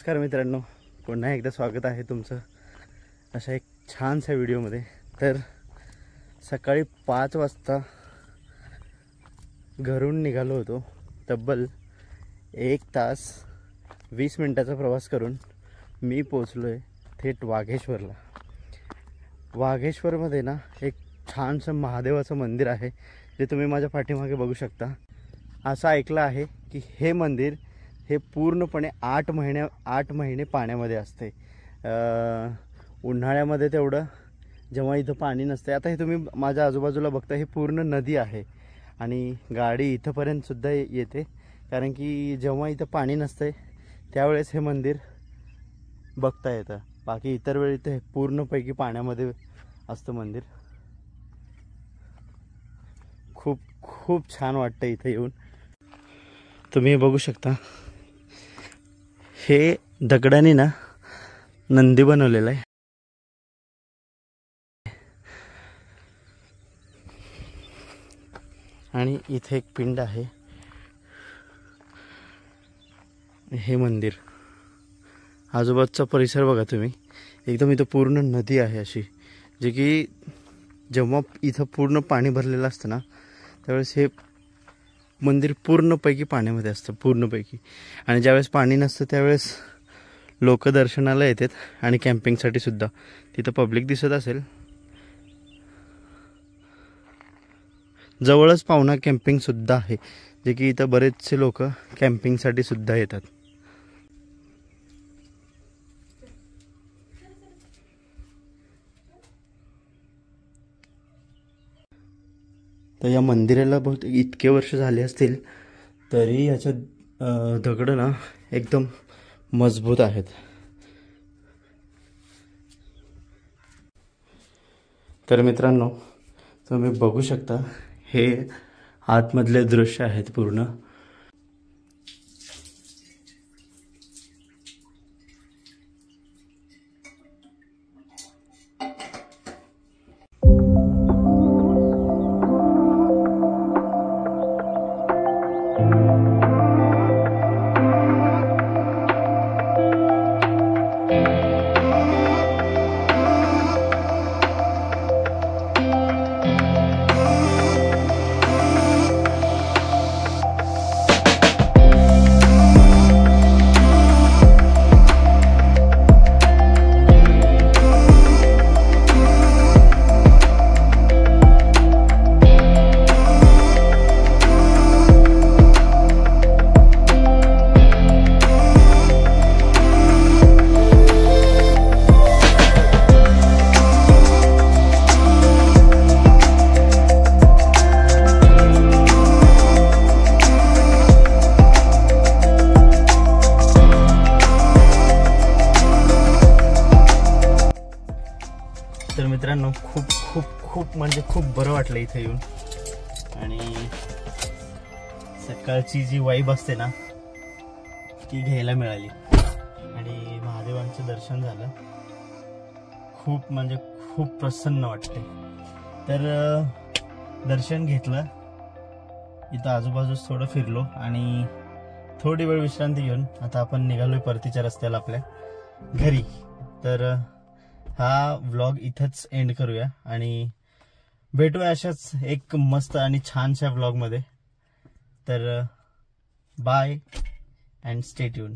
नमस्कार मित्रांनो, पुन्हा एकदा स्वागत आहे तुमचं अशा एक छानशा व्हिडिओमध्ये। तर सकाळी 5 वाजता घरून निघालो होतो। तब्बल 1 तास 20 मिनिटाचा प्रवास करून मी पोचलो आहे थेट वाघेश्वरला। वाघेश्वरमध्ये ना एक छानसं महादेवाचं मंदिर आहे, जे तुम्ही माझ्या पाठीमागे बघू शकता। असं ऐकलं आहे की हे मंदिर हे पूर्णपणे 8 महिने पाण्यामध्ये असते। उन्हाळ्यामध्ये तेवढं जेव्हा इथं पाणी नसते। आता हे तुम्ही माझ्या आजूबाजूला बघता, हे पूर्ण नदी आहे आणि गाडी इथंपर्यंत सुद्धा येते, कारण की जेव्हा इथं पाणी नसते त्यावेळेस हे मंदिर बघता येतं। बाकी इतर वेळी ते पूर्णपैकी पाण्यामध्ये असतं मंदिर। खूप खूप छान वाटतं इथे येऊन। तुम्ही बघू शकता, हे दगडाने ना नंदी बनवलेला आहे आणि इथे एक पिंड आहे। हे मंदिर, आजूबाजूचा परिसर बघा तुम्ही, एकदम इथं पूर्ण नदी आहे अशी, जे की जेव्हा इथं पूर्ण पाणी भरलेलं असतं ना त्यावेळेस हे मंदिर पूर्णपैकी पाण्यामध्ये असतं, पूर्णपैकी। आणि ज्यावेळेस पाणी नसतं त्यावेळेस लोक दर्शनाला येतात आणि कॅम्पिंगसाठी सुद्धा। तिथं पब्लिक दिसत असेल, जवळच पावना कॅम्पिंग सुद्धा आहे, जे की इथं बरेचसे लोक कॅम्पिंगसाठी सुद्धा येतात। तर या मंदिराला बहुत इतके वर्ष झाले असतील तरी याच्या दगड ना एकदम मजबूत आहेत। तर मित्रांनो, तुम्ही बघू शकता, हे आतमधले दृश्य आहेत पूर्ण। तर मित्रांनो, खूप खूप खूप म्हणजे खूप बरं वाटलं इथे येऊन। आणि सकाळची जी वाईब असते ना ती घ्यायला मिळाली आणि महादेवांचं दर्शन झालं। खूप म्हणजे खूप प्रसन्न वाटते। तर दर्शन घेतलं, इथं आजूबाजूस थोडं फिरलो आणि थोडी वेळ विश्रांती घेऊन आता आपण निघालोय परतीच्या रस्त्याला आपल्या घरी। तर हा व्लॉग इथंच एंड करूया आणि भेटूया अशाच एक मस्त आणि छानशा व्लॉगमध्ये। तर बाय अँड स्टे ट्यून।